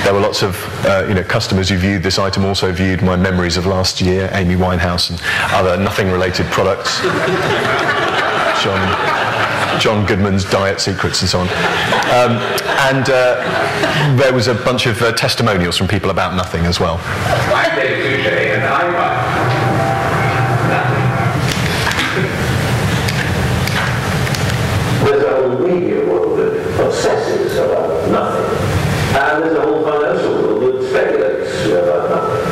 there were lots of customers who viewed this item also viewed my memories of last year, Amy Winehouse and other nothing-related products. John Goodman's diet secrets and so on. And there was a bunch of testimonials from people about nothing as well. I say touche, and I There's a whole media world that obsesses about nothing. And there's a whole financial world that speculates about nothing.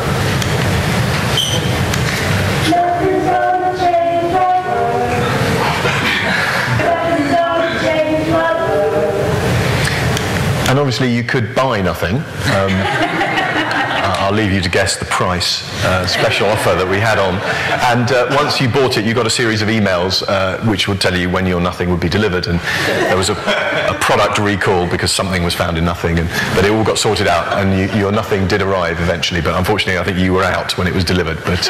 Nothing's gonna change my world. Nothing's gonna change my world. And obviously you could buy nothing. I'll leave you to guess the price, special offer that we had on. And once you bought it, you got a series of emails which would tell you when your nothing would be delivered. And there was a product recall because something was found in nothing. But it all got sorted out, and your nothing did arrive eventually. But unfortunately, I think you were out when it was delivered. But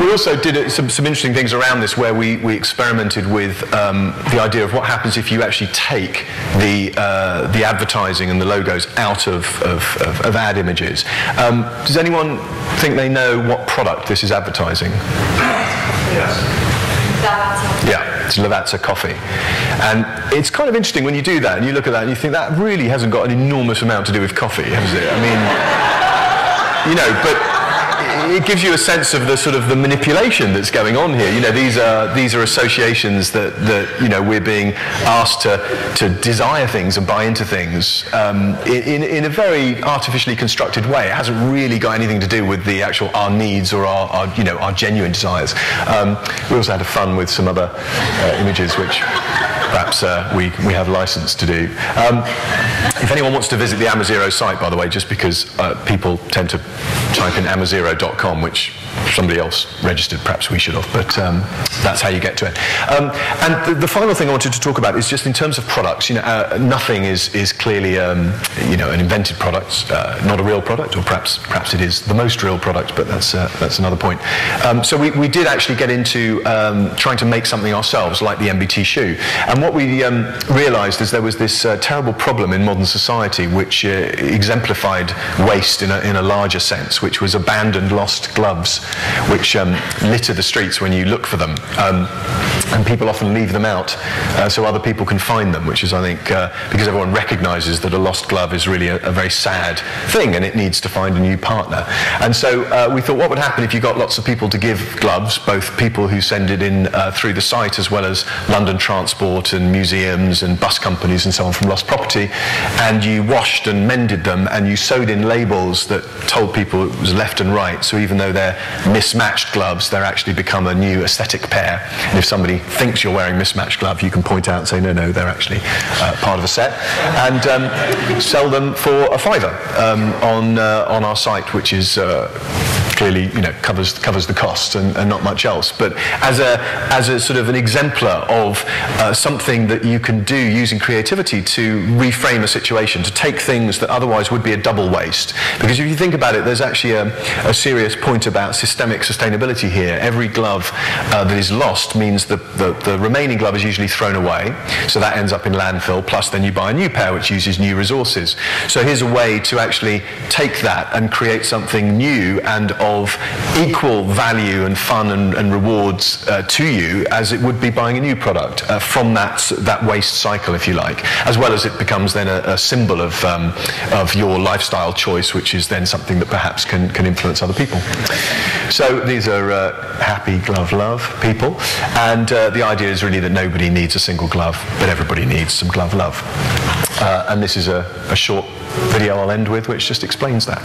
we also did some interesting things around this, where we experimented with the idea of what happens if you actually take the advertising and the logos out of ad images. Does anyone think they know what product this is advertising? Yes. Yeah, it's Lavazza coffee. And it's kind of interesting when you do that and you look at that and you think that really hasn't got an enormous amount to do with coffee, has it? I mean, but it gives you a sense of the sort of the manipulation that's going on here. These are associations that we're being asked to desire things and buy into things in a very artificially constructed way. It hasn't really got anything to do with the actual our needs or our genuine desires. We also had fun with some other images which perhaps we have license to do. If anyone wants to visit the Amazero site, by the way, just because people tend to type in amazero.com, which somebody else registered, perhaps we should have, but that's how you get to it. And the final thing I wanted to talk about is just in terms of products. Nothing is clearly an invented product, not a real product, or perhaps it is the most real product, but that's another point. So we did actually get into trying to make something ourselves, like the MBT shoe. And what we realized is there was this terrible problem in modern society which exemplified waste in a larger sense, which was abandoned, lost gloves, which litter the streets when you look for them. And people often leave them out so other people can find them, which is, I think, because everyone recognizes that a lost glove is really a very sad thing and it needs to find a new partner. And so we thought, what would happen if you got lots of people to give gloves, both people who send it in through the site as well as London Transport and museums and bus companies and so on from lost property, and you washed and mended them and you sewed in labels that told people it was left and right, so even though they're mismatched gloves, they're actually become a new aesthetic pair. And if somebody thinks you're wearing mismatched glove, you can point out and say, no, they're actually part of a set, and sell them for a £5 on our site, which is clearly covers the cost and not much else. But as a sort of an exemplar of something that you can do using creativity to reframe a situation, to take things that otherwise would be a double waste. Because if you think about it, there's actually a serious point about systemic sustainability here. Every glove that is lost means the remaining glove is usually thrown away, so that ends up in landfill, plus then you buy a new pair which uses new resources. So here's a way to actually take that and create something new and of equal value and fun and rewards to you as it would be buying a new product from that waste cycle, if you like, as well as it becomes then a symbol of your lifestyle choice, which is then something that perhaps can influence other people. So these are happy glove love people, and the idea is really that nobody needs a single glove, but everybody needs some glove love. And this is a short video I'll end with, which just explains that.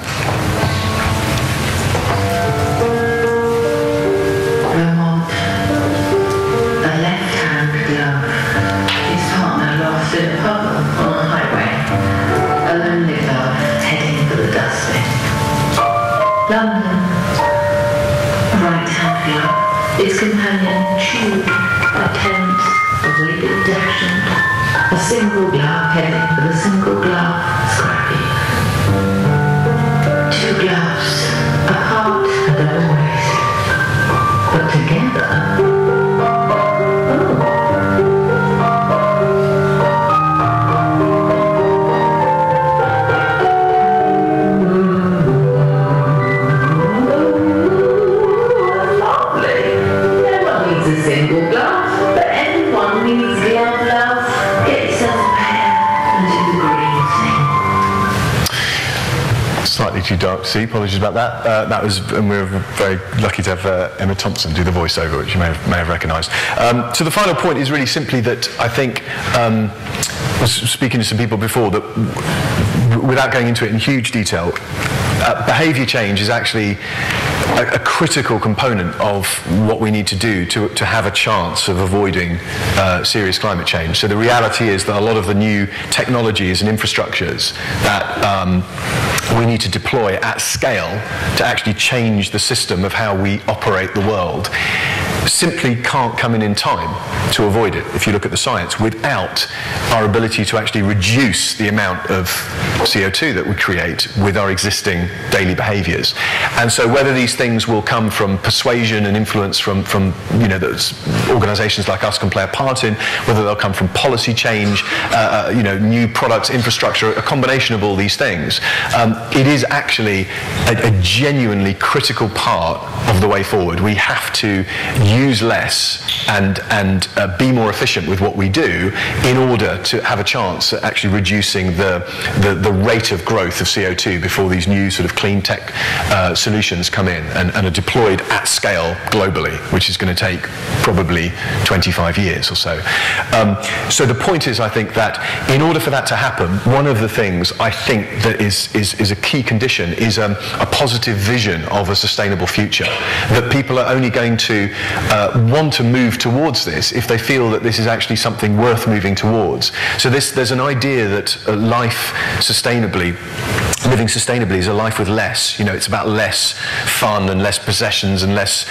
London, a right-hand glove, its companion chewed by attempts of legal detection, a single glove heading for the single glove scrappy. Two gloves, apart and always, but together. Oh. slightly too dark to see. Apologies about that. And we're very lucky to have Emma Thompson do the voiceover, which you may have recognised. So the final point is really simply that I think, I was speaking to some people before, that without going into it in huge detail, behaviour change is actually a critical component of what we need to do to have a chance of avoiding serious climate change. So the reality is that a lot of the new technologies and infrastructures that we need to deploy at scale to actually change the system of how we operate the world simply can't come in time to avoid it, if you look at the science, without our ability to actually reduce the amount of CO2 that we create with our existing daily behaviours. And so whether these things will come from persuasion and influence from that organisations like us can play a part in, whether they'll come from policy change, new products, infrastructure, a combination of all these things, it is actually a genuinely critical part of the way forward. We have to use less and be more efficient with what we do in order to have a chance at actually reducing the rate of growth of CO2 before these new sort of clean tech solutions come in and are deployed at scale globally, which is going to take probably 25 years or so. So the point is, I think, that in order for that to happen, one of the things I think that is a key condition is a positive vision of a sustainable future, that people are only going to want to move towards this if they feel that this is actually something worth moving towards. So there's an idea that living sustainably is a life with less. It's about less fun and less possessions and less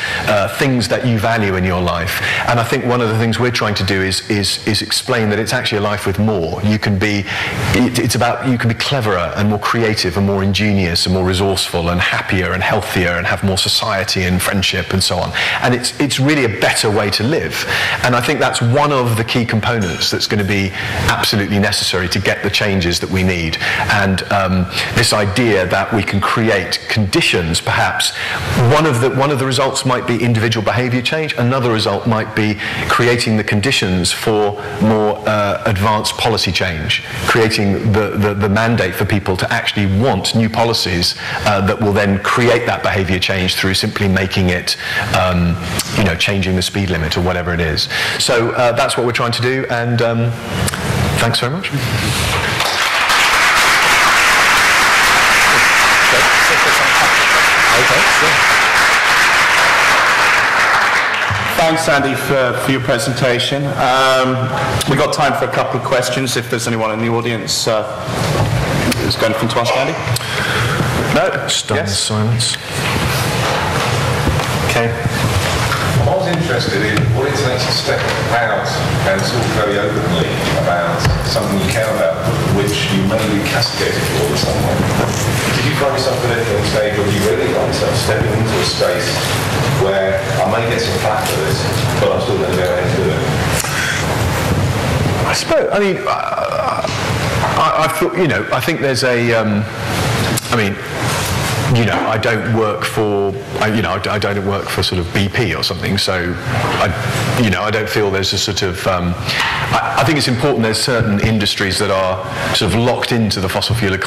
things that you value in your life. And I think one of the things we're trying to do is explain that it's actually a life with more. You can be cleverer and more creative and more ingenious and more resourceful and happier and healthier and have more society and friendship and so on. And it's really a better way to live. And I think that's one of the key components that's going to be absolutely necessary to get the changes that we need. And this idea that we can create conditions, perhaps one of the results might be individual behaviour change. Another result might be creating the conditions for more advanced policy change, creating the mandate for people to actually want new policies that will then create that behaviour change through simply making it, changing the speed limit or whatever it is. So that's what we're trying to do, and thanks very much. Thanks, Andy, for your presentation. We've got time for a couple of questions if there's anyone in the audience who's got anything to ask Andy. No? Stunned silence. Okay. I was interested in what it takes to step out and talk very openly about something you care about, which you may be castigated for in some way. Did you find yourself at any stage where you really like yourself stepping into a space where I may get some flack for this, but I'm still going to go ahead and do it? I suppose, I thought, I think there's I don't work for, I don't work for sort of BP or something, so I don't feel there's a sort of, I think it's important there's certain industries that are sort of locked into the fossil fuel economy.